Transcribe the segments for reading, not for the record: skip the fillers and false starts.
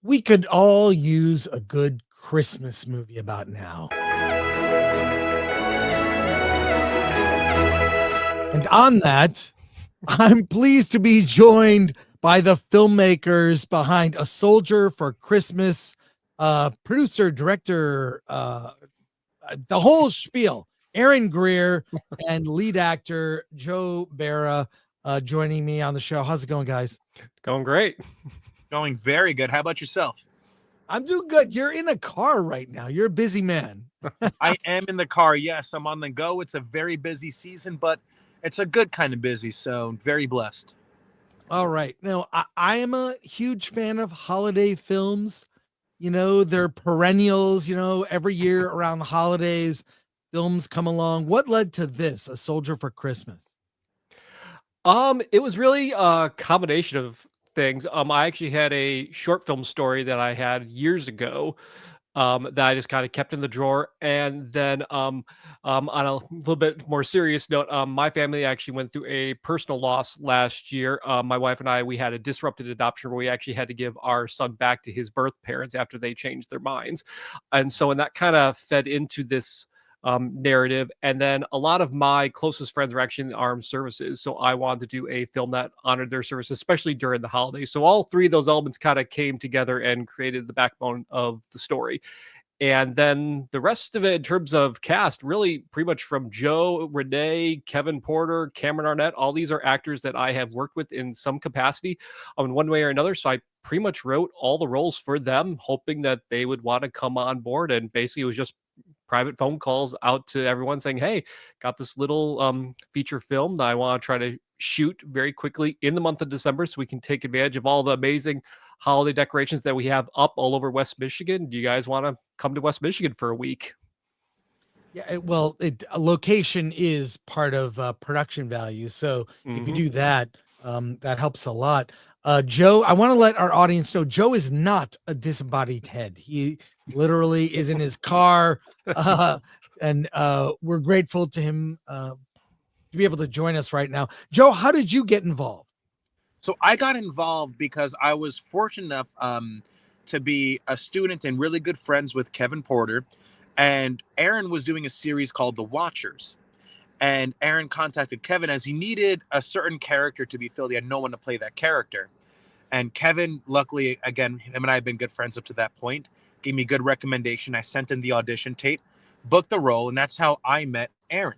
We could all use a good Christmas movie about now. And on that, I'm pleased to be joined by the filmmakers behind A Soldier for Christmas, producer, director, the whole spiel. Aaron Greer and lead actor Joe Barra joining me on the show. How's it going, guys? Going great. Going very good. How about yourself? I'm doing good. You're in a car right now. You're a busy man. I am in the car. Yes, I'm on the go. It's a very busy season, but it's a good kind of busy. So very blessed. All right. Now, I am a huge fan of holiday films. You know, they're perennials, every year around the holidays, films come along. What led to this, A Soldier for Christmas? It was really a combination of things. I actually had a short film story that I had years ago, that I just kind of kept in the drawer. And then, on a little bit more serious note, my family actually went through a personal loss last year. My wife and I, we had a disrupted adoption where we actually had to give our son back to his birth parents after they changed their minds. And so, and that kind of fed into this narrative. And then a lot of my closest friends are actually in the armed services. So I wanted to do a film that honored their service, especially during the holidays. So all three of those elements kind of came together and created the backbone of the story. And then the rest of it in terms of cast, really pretty much from Joe, Renee, Kevin Porter, Cameron Arnett, all these are actors that I have worked with in some capacity in one way or another. So I pretty much wrote all the roles for them, hoping that they would want to come on board. And basically it was just private phone calls out to everyone saying, hey, got this little feature film that I want to try to shoot very quickly in the month of December so we can take advantage of all the amazing holiday decorations that we have up all over West Michigan. Do you guys want to come to West Michigan for a week? Yeah, well, a location is part of production value. So if you Mm-hmm. do that, that helps a lot. Joe, I want to let our audience know Joe is not a disembodied head. He literally is in his car, and we're grateful to him to be able to join us right now. Joe, how did you get involved? So I got involved because I was fortunate enough to be a student and really good friends with Kevin Porter, and Aaron was doing a series called The Watchers. And Aaron contacted Kevin as he needed a certain character to be filled. He had no one to play that character. And Kevin, luckily, again, him and I have been good friends up to that point, gave me a good recommendation. I sent in the audition tape, booked the role, and that's how I met Aaron.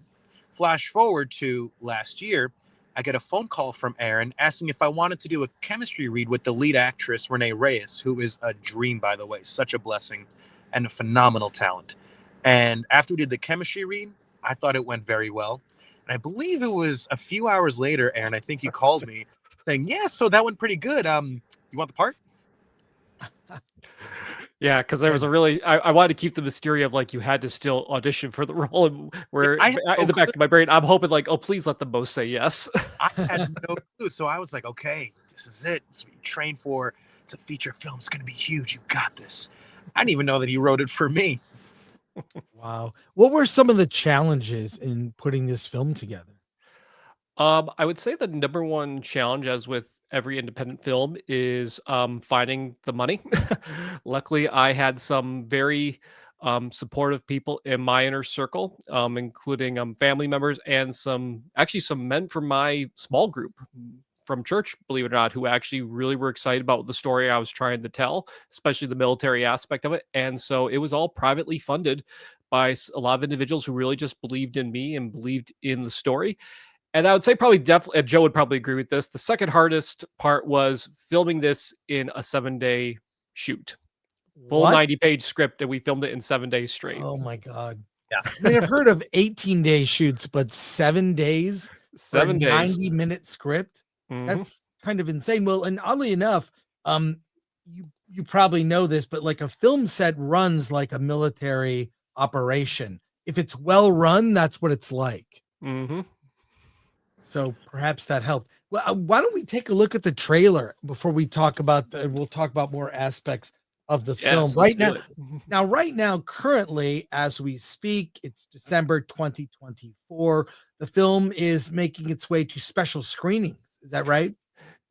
Flash forward to last year, I get a phone call from Aaron asking if I wanted to do a chemistry read with the lead actress, Renee Reyes, who is a dream, by the way, such a blessing and a phenomenal talent. And after we did the chemistry read, I thought it went very well. And I believe it was a few hours later, Aaron, I think you called me saying, yeah, so that went pretty good. You want the part? Yeah, because there was a really, I wanted to keep the mystery of like you had to still audition for the role, and where I had no in the back clue. of my brain, I'm hoping like, oh, please let them both say yes. I had no clue. So I was like, okay, this is it. It's what you train for. It's a feature film. It's going to be huge. You got this. I didn't even know that he wrote it for me. Wow. What were some of the challenges in putting this film together? I would say the number one challenge, as with every independent film, is finding the money. Luckily, I had some very supportive people in my inner circle, including family members and some men from my small group from church, believe it or not, who actually really were excited about the story I was trying to tell, especially the military aspect of it. And so it was all privately funded by a lot of individuals who really just believed in me and believed in the story. And I would say probably definitely, Joe would probably agree with this. The second hardest part was filming this in a 7-day shoot, full What? 90-page script, and we filmed it in 7 days straight. Oh my God. Yeah. I mean, I've heard of 18-day shoots, but 7 days for a 7 days. 90-minute script? Hmm. That's kind of insane. Well, and oddly enough, you probably know this, but like a film set runs like a military operation. If it's well run, that's what it's like. Hmm. So perhaps that helped. Well, why don't we take a look at the trailer before we talk about we'll talk about more aspects of the film Yes, let's right do now. it. Right now, currently, as we speak, it's December 2024. The film is making its way to special screenings. Is that right?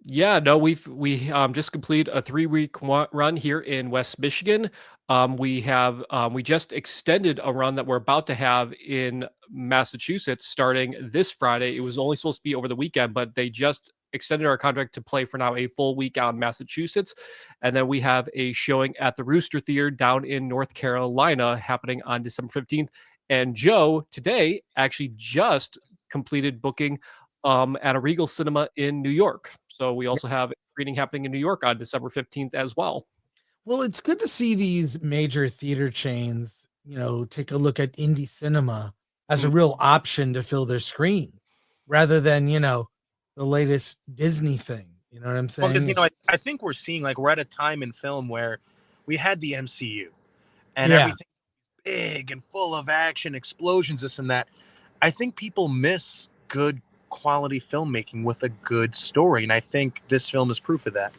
Yeah, no, we just completed a 3-week run here in West Michigan. We just extended a run that we're about to have in Massachusetts starting this Friday. It was only supposed to be over the weekend, but they just extended our contract to play for now a full week out in Massachusetts. And then we have a showing at the Rooster Theater down in North Carolina happening on December 15th. And Joe today actually just completed booking at a Regal Cinema in New York. So we also have a screening happening in New York on December 15th as well. Well, it's good to see these major theater chains, take a look at indie cinema as a Mm. real option to fill their screens rather than, the latest Disney thing. You know what I'm Well, because saying? I think we're seeing like we're at a time in film where we had the MCU and Yeah. everything big and full of action, explosions, this and that. I think people miss good quality filmmaking with a good story, and I think this film is proof of that.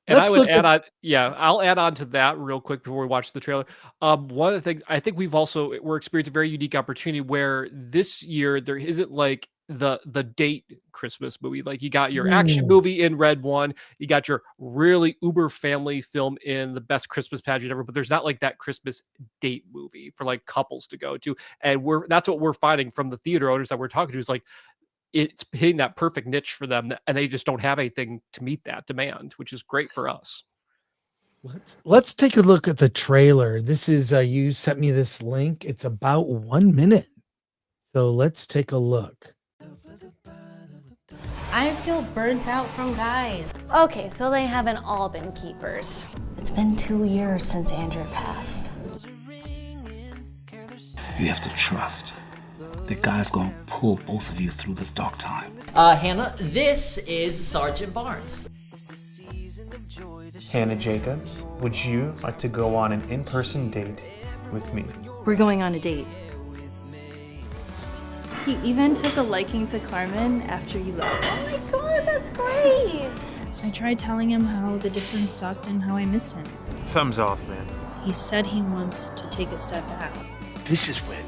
And I Let's would look add at on, yeah, I'll add on to that real quick before we watch the trailer. One of the things I think we're experiencing a very unique opportunity where this year there isn't like the date Christmas movie. Like you got your action Mm. movie in Red One, you got your really uber family film in the best Christmas pageant ever, but there's not like that Christmas date movie for like couples to go to. And that's what we're finding from the theater owners that we're talking to is like it's hitting that perfect niche for them, and they just don't have anything to meet that demand, which is great for us. let's take a look at the trailer. This is you sent me this link. It's about 1 minute. So let's take a look. I feel burnt out from guys. Okay, so they haven't all been keepers. It's been 2 years since Andrew passed. You have to trust that God's gonna pull both of you through this dark time. Hannah, this is Sergeant Barnes. Hannah Jacobs, would you like to go on an in-person date with me? We're going on a date. He even took a liking to Carmen after you left. Oh my god, that's great! I tried telling him how the distance sucked and how I missed him. Something's off, man. He said he wants to take a step back. This is when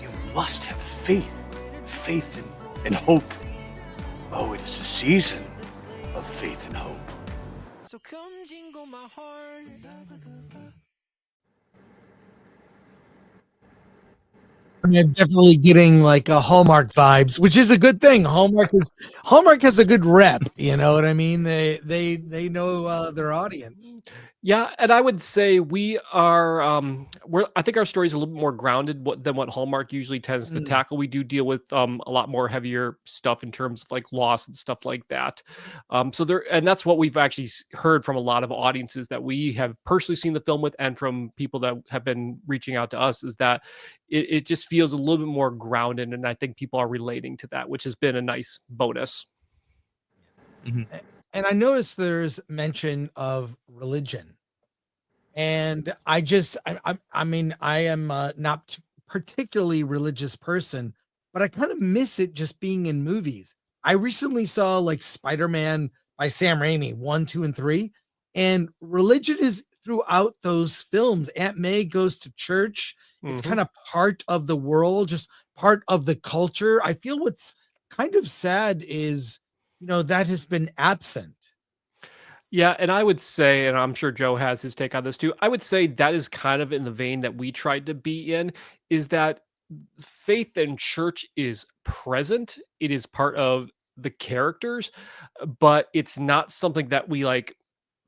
you must have faith and hope. Oh, it is a season of faith and hope. So come jingle my heart. I'm definitely getting like a Hallmark vibes, which is a good thing. Hallmark has a good rep. You know what I mean? They know their audience. Yeah, and I would say we are I think our story is a little bit more grounded than what Hallmark usually tends to tackle. We do deal with a lot more heavier stuff in terms of like loss and stuff like that. And that's what we've actually heard from a lot of audiences that we have personally seen the film with, and from people that have been reaching out to us, is that it just feels a little bit more grounded, and I think people are relating to that, which has been a nice bonus. Mm-hmm. And I noticed there's mention of religion, and I mean, I am not particularly religious person, but I kind of miss it just being in movies. I recently saw like Spider-Man by Sam Raimi 1, 2, and 3, and religion is throughout those films. Aunt May goes to church. It's kind of part of the world, just part of the culture. I feel what's kind of sad is, that has been absent. Yeah, and I would say, and I'm sure Joe has his take on this too, I would say that is kind of in the vein that we tried to be in, is that faith and church is present. It is part of the characters, but it's not something that we like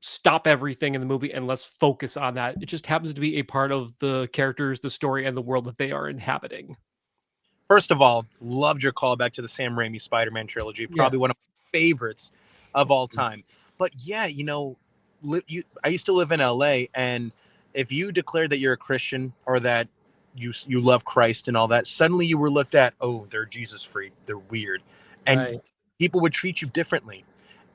stop everything in the movie and let's focus on that. It just happens to be a part of the characters, the story, and the world that they are inhabiting. First of all, loved your callback to the Sam Raimi Spider-Man trilogy. Probably one of my favorites of all time. But yeah, I used to live in LA, and if you declared that you're a Christian or that you love Christ and all that, suddenly you were looked at, oh, they're Jesus freak, they're weird, and people would treat you differently.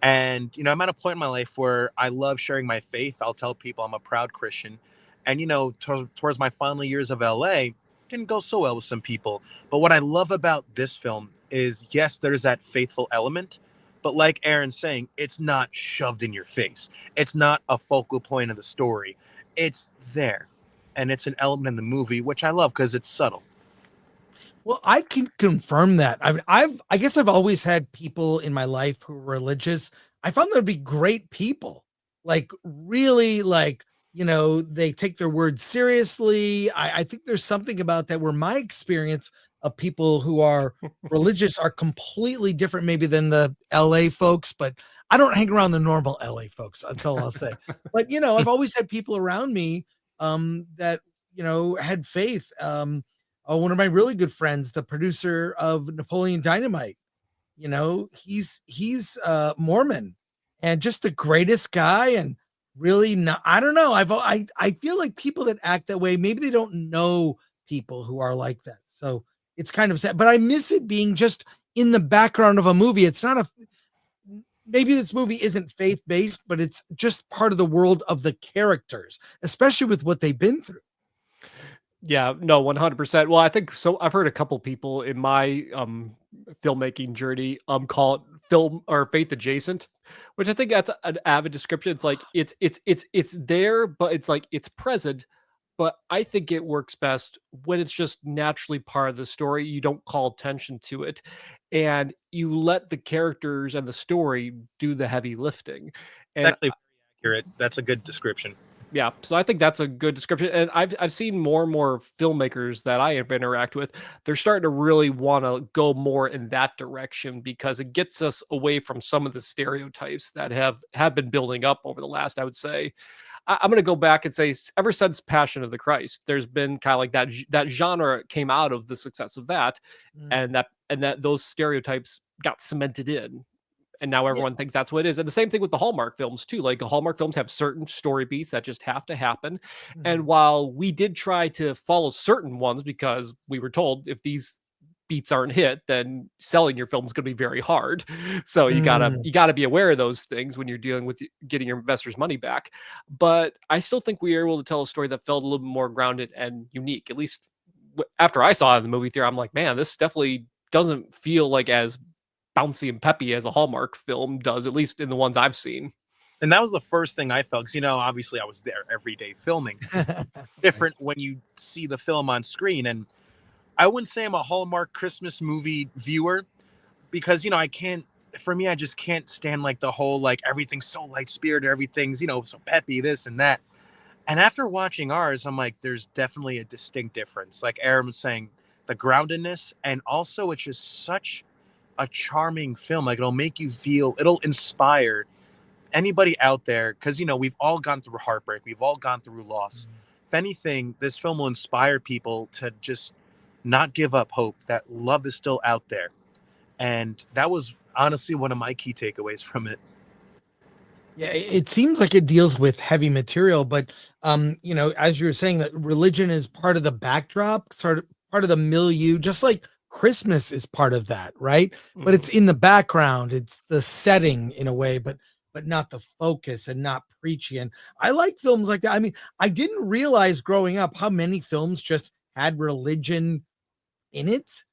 And I'm at a point in my life where I love sharing my faith. I'll tell people I'm a proud Christian, and towards my final years of LA, didn't go so well with some people. But what I love about this film is, yes, there's that faithful element, but like Aaron's saying, it's not shoved in your face. It's not a focal point of the story. It's there, and it's an element in the movie, which I love because it's subtle. Well, I can confirm that. I guess I've always had people in my life who are religious. I found them to be great people. Like really like, they take their word seriously. I think there's something about that where my experience of people who are religious are completely different maybe than the LA folks, but I don't hang around the normal LA folks, that's all I'll say. But I've always had people around me that had faith. One of my really good friends, the producer of Napoleon Dynamite, he's Mormon and just the greatest guy and really not, I don't know. I feel like people that act that way, maybe they don't know people who are like that. So it's kind of sad, but I miss it being just in the background of a movie. It's not maybe this movie isn't faith based, but it's just part of the world of the characters, especially with what they've been through. Yeah, no, 100%. Well, I think so. I've heard a couple people in my filmmaking journey call it film or faith adjacent, which I think that's an avid description. It's like it's there, but it's like it's present. But I think it works best when it's just naturally part of the story. You don't call attention to it, and you let the characters and the story do the heavy lifting. And Exactly, accurate. That's a good description. yeah, so I think that's a good description, and I've seen more and more filmmakers that I have interact with. They're starting to really want to go more in that direction because it gets us away from some of the stereotypes that have been building up over the last, I would say. I'm going to go back and say, ever since Passion of the Christ, there's been kind of like that genre came out of the success of that, and that those stereotypes got cemented in. And now everyone thinks that's what it is. And the same thing with the Hallmark films too. Like the Hallmark films have certain story beats that just have to happen. And while we did try to follow certain ones because we were told if these beats aren't hit, then selling your film is going to be very hard. So you gotta be aware of those things when you're dealing with getting your investors' money back. But I still think we were able to tell a story that felt a little bit more grounded and unique. At least after I saw it in the movie theater, I'm like, man, this definitely doesn't feel like as bouncy and peppy as a Hallmark film does, at least in the ones I've seen. And that was the first thing I felt, because obviously I was there every day filming. Different when you see the film on screen. And I wouldn't say I'm a Hallmark Christmas movie viewer because I can't, for me, I just can't stand like the whole like everything's so light spirited, everything's so peppy, this and that. And after watching ours, I'm like, there's definitely a distinct difference. Like Aaron was saying, the groundedness, and also it's just such a charming film. Like it'll inspire anybody out there, because we've all gone through heartbreak, we've all gone through loss. If anything, this film will inspire people to just not give up hope, that love is still out there. And that was honestly one of my key takeaways from it. Yeah, it seems like it deals with heavy material, but as you were saying, that religion is part of the backdrop, sort of part of the milieu, just like Christmas is part of that, right? But it's in the background, it's the setting in a way, but not the focus and not preachy. And I like films like that. I mean, I didn't realize growing up how many films just had religion in it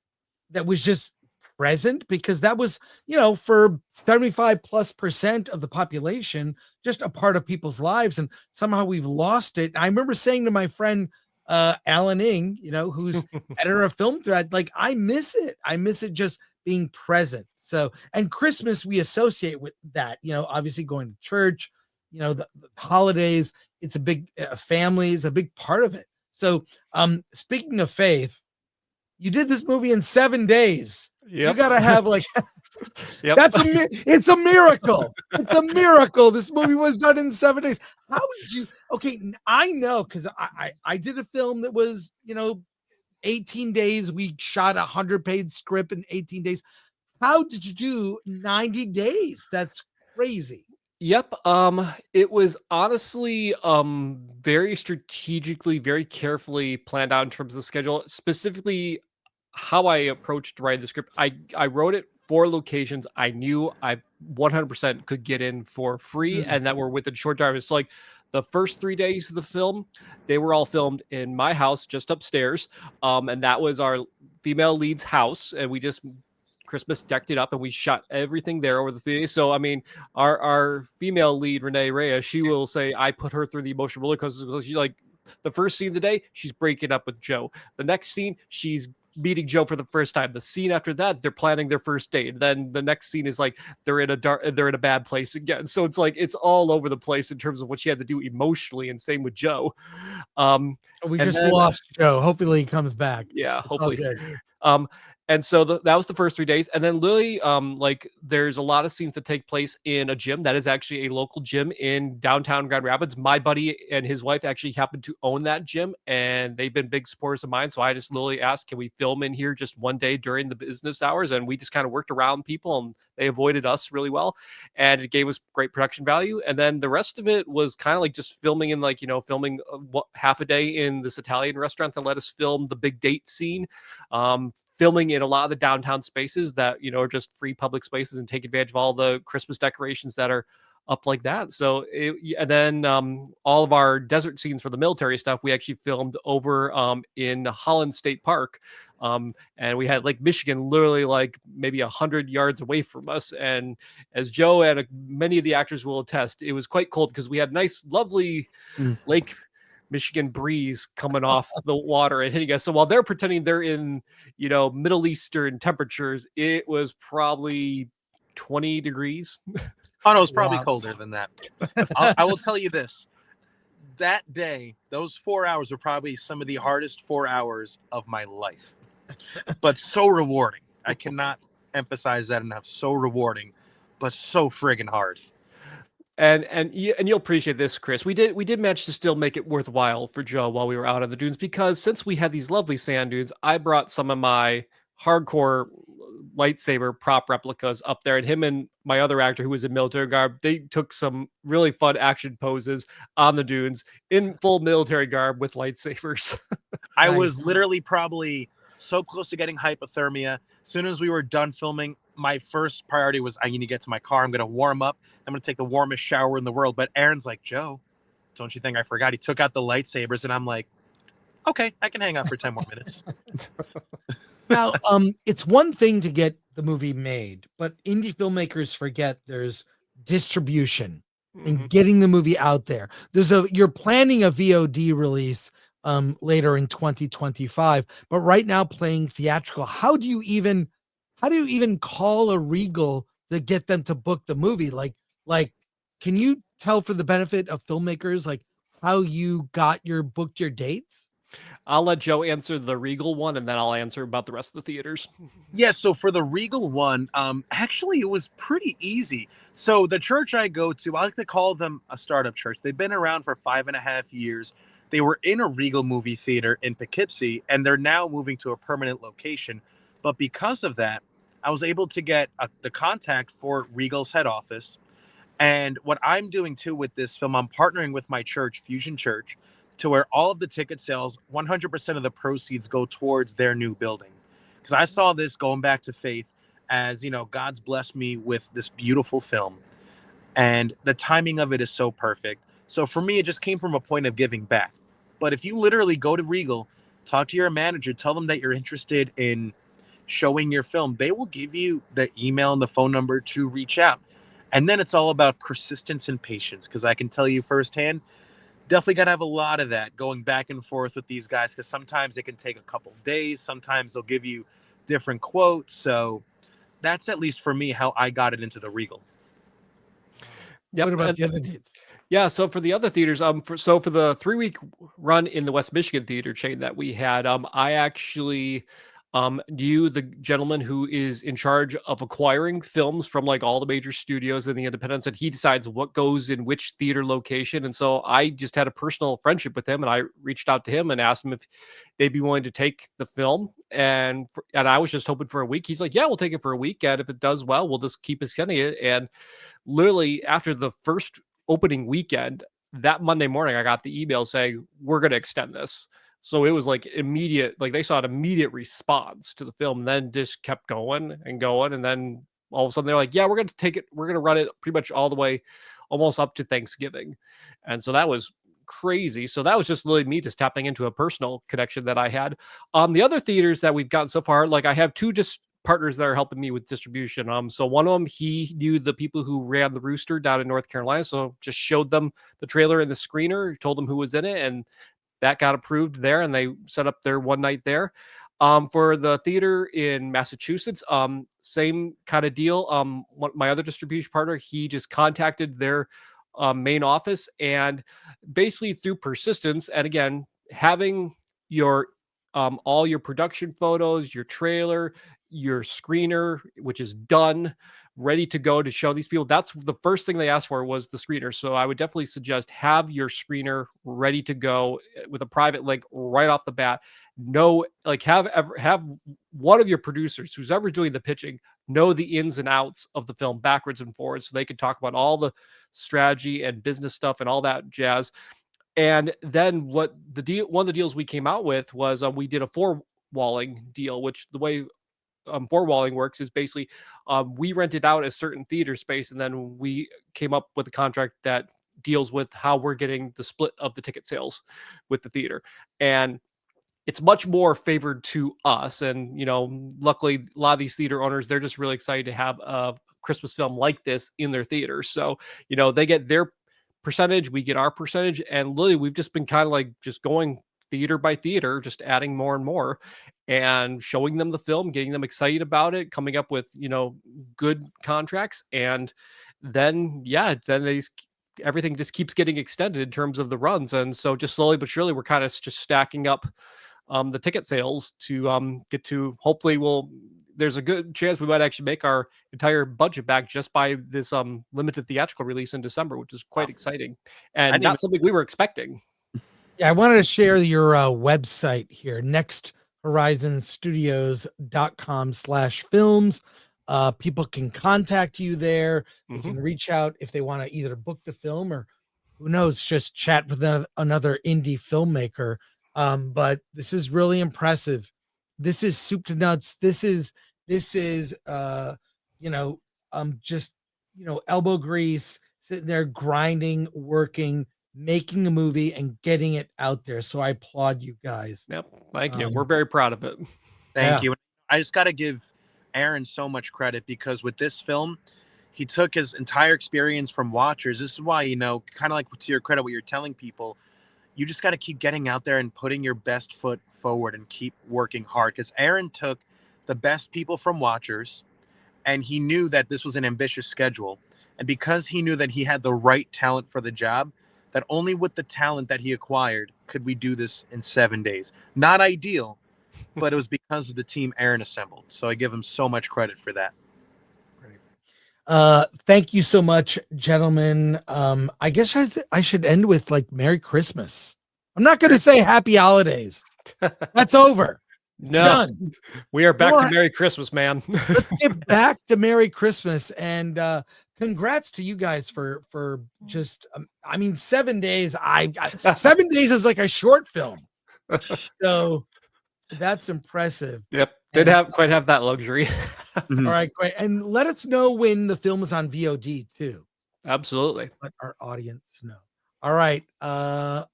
that was just present, because that was, for 75+% of the population, just a part of people's lives. And somehow we've lost it. I remember saying to my friend, Alan Ing, who's editor of Film Thread, like, I miss it. I miss it just being present. So, and Christmas we associate with that, obviously going to church, the holidays, it's a big family is a big part of it. So, speaking of faith, you did this movie in 7 days. You gotta have like, it's a miracle. It's a miracle. This movie was done in 7 days. How did you? Okay, I know because I did a film that was 18 days. We shot 100-page script in 18 days. How did you do 90 days? That's crazy. Yep. It was honestly very strategically, very carefully planned out in terms of the schedule. Specifically, how I approached writing the script. I wrote it for locations I knew I 100% could get in for free and that were within short time. It's like the first 3 days of the film, they were all filmed in my house just upstairs. And that was our female lead's house. And we just Christmas decked it up and we shot everything there over the 3 days. So, I mean, our female lead, Renee Reyes, she will say, I put her through the emotional roller coaster because she's like, the first scene of the day, she's breaking up with Joe. The next scene, she's meeting Joe for the first time. The scene after that, they're planning their first date. And then the next scene is like they're in a bad place again. So it's like it's all over the place in terms of what she had to do emotionally, and same with Joe. We and just then- lost Joe. Hopefully he comes back. Yeah, It's all hopefully. good. And so that was the first 3 days. And then literally, like there's a lot of scenes that take place in a gym that is actually a local gym in downtown Grand Rapids. My buddy and his wife actually happen to own that gym, and they've been big supporters of mine. So I just literally asked, can we film in here just one day during the business hours? And we just kind of worked around people, and they avoided us really well. And it gave us great production value. And then the rest of it was kind of like just filming in like, filming half a day in this Italian restaurant that let us film the big date scene. Filming in a lot of the downtown spaces that are just free public spaces, and take advantage of all the Christmas decorations that are up like that. So and then all of our desert scenes for the military stuff we actually filmed over in Holland State Park, and we had Lake Michigan literally like maybe 100 yards away from us. And as Joe and many of the actors will attest, it was quite cold because we had nice lovely Lake Michigan breeze coming off the water and hitting us. So while they're pretending they're in, Middle Eastern temperatures, it was probably 20 degrees. Oh no, it's probably Wow. colder than that. I will tell you this: that day, those 4 hours were probably some of the hardest 4 hours of my life, but so rewarding. I cannot emphasize that enough. So rewarding, but so friggin' hard. And you'll appreciate this, Chris. We did manage to still make it worthwhile for Joe while we were out on the dunes, because since we had these lovely sand dunes, I brought some of my hardcore lightsaber prop replicas up there, and him and my other actor who was in military garb, they took some really fun action poses on the dunes in full military garb with lightsabers. I Nice. was literally probably so close to getting hypothermia. As soon as we were done filming, my first priority was I need to get to my car. I'm going to warm up. I'm going to take the warmest shower in the world. But Aaron's like, Joe, don't you think I forgot? He took out the lightsabers, and I'm like, okay, I can hang out for 10 more minutes. Now, it's one thing to get the movie made, but indie filmmakers forget there's distribution and getting the movie out there. You're planning a VOD release later in 2025, but right now playing theatrical. How do you even call a Regal to get them to book the movie? Like, can you tell, for the benefit of filmmakers, like how you booked your dates? I'll let Joe answer the Regal one, and then I'll answer about the rest of the theaters. Yeah, so for the Regal one, actually it was pretty easy. So the church I go to, I like to call them a startup church. They've been around for 5.5 years. They were in a Regal movie theater in Poughkeepsie, and they're now moving to a permanent location. But because of that, I was able to get the contact for Regal's head office. And what I'm doing too with this film, I'm partnering with my church, Fusion Church, to where all of the ticket sales, 100% of the proceeds go towards their new building. Because I saw this going back to faith as, God's blessed me with this beautiful film. And the timing of it is so perfect. So for me, it just came from a point of giving back. But if you literally go to Regal, talk to your manager, tell them that you're interested in showing your film, they will give you the email and the phone number to reach out. And then it's all about persistence and patience, because I can tell you firsthand, definitely got to have a lot of that going back and forth with these guys, because sometimes it can take a couple days. Sometimes they'll give you different quotes. So that's, at least for me, how I got it into the Regal. Yep. What about the other dates? Yeah, so for the other theaters, for the 3-week run in the West Michigan theater chain that we had, I actually knew the gentleman who is in charge of acquiring films from like all the major studios and the independents, and he decides what goes in which theater location. And so I just had a personal friendship with him, and I reached out to him and asked him if they'd be willing to take the film. And I was just hoping for a week. He's like, yeah, we'll take it for a week, and if it does well, we'll just keep extending it. And literally after the first opening weekend, that Monday morning, I got the email saying, we're going to extend this. So it was like immediate, like they saw an immediate response to the film, and then just kept going and going. And then all of a sudden they're like, yeah, we're going to take it. We're going to run it pretty much all the way almost up to Thanksgiving. And so that was crazy. So that was just really me just tapping into a personal connection that I had. The other theaters that we've gotten so far, like I have two partners that are helping me with distribution. So one of them, he knew the people who ran the Rooster down in North Carolina. So just showed them the trailer and the screener, told them who was in it, and that got approved there, and they set up their one night there. For the theater in Massachusetts, same kind of deal. My other distribution partner, he just contacted their main office, and basically through persistence, and again, having your all your production photos, your trailer, your screener, which is done, ready to go to show these people. That's the first thing they asked for, was the screener. So I would definitely suggest have your screener ready to go with a private link right off the bat. No, like have one of your producers who's ever doing the pitching know the ins and outs of the film backwards and forwards, so they can talk about all the strategy and business stuff and all that jazz. And then what the deal, one of the deals we came out with was we did a four walling deal, which the way four walling works is basically we rented out a certain theater space, and then we came up with a contract that deals with how we're getting the split of the ticket sales with the theater. And it's much more favored to us. And, luckily a lot of these theater owners, they're just really excited to have a Christmas film like this in their theaters. So, they get their percentage, we get our percentage. And literally, we've just been kind of like just going theater by theater, just adding more and more and showing them the film, getting them excited about it, coming up with, good contracts. And then, everything just keeps getting extended in terms of the runs. And so just slowly but surely, we're kind of just stacking up the ticket sales to get to, hopefully there's a good chance we might actually make our entire budget back just by this limited theatrical release in December, which is quite exciting and not something we were expecting. Yeah, I wanted to share your website here, nexthorizonstudios.com/films. People can contact you there. They can reach out if they want to either book the film or, who knows, just chat with another indie filmmaker. But this is really impressive. This is soup to nuts. This is elbow grease, sitting there grinding, working, making a movie and getting it out there. So I applaud you guys. Yep. Thank you. We're very proud of it. Thank you. I just got to give Aaron so much credit, because with this film, he took his entire experience from Watchers. This is why, kind of like to your credit, what you're telling people, you just got to keep getting out there and putting your best foot forward and keep working hard. Because Aaron took the best people from Watchers, and he knew that this was an ambitious schedule. And because he knew that he had the right talent for the job, that only with the talent that he acquired could we do this in 7 days. Not ideal, but it was because of the team Aaron assembled. So I give him so much credit for that. Great. Thank you so much, gentlemen. I guess I should end with like Merry Christmas. I'm not going to say Happy Holidays. That's over. It's done. We are back to Merry Christmas, man. Let's get back to Merry Christmas, and congrats to you guys for just 7 days. 7 days is like a short film, so that's impressive. Yep, didn't quite have that luxury. All right, great. And let us know when the film is on VOD too. Absolutely. Let our audience know. All right.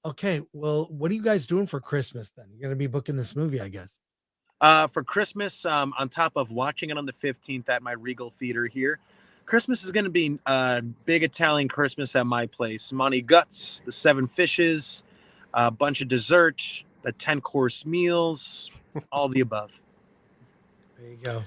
Okay. Well, what are you guys doing for Christmas then? You're gonna be booking this movie, I guess. For Christmas, on top of watching it on the 15th at my Regal Theater here, Christmas is going to be a big Italian Christmas at my place. Monty Guts, the 7 fishes, a bunch of dessert, the 10-course meals, all the above. There you go.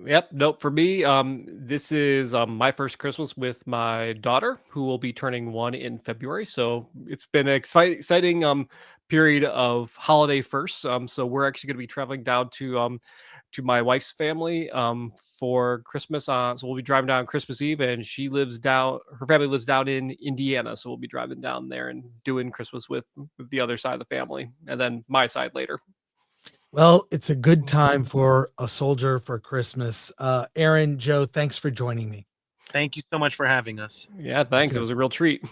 Yep. Nope. For me, this is my first Christmas with my daughter, who will be turning 1 in February. So it's been an exciting period of holiday first. So we're actually going to be traveling down to my wife's family for Christmas. So we'll be driving down Christmas Eve, and her family lives down in Indiana. So we'll be driving down there and doing Christmas with the other side of the family, and then my side later. Well, it's a good time for a soldier for Christmas. Aaron, Joe, thanks for joining me. Thank you so much for having us. Yeah, thanks. It was a real treat.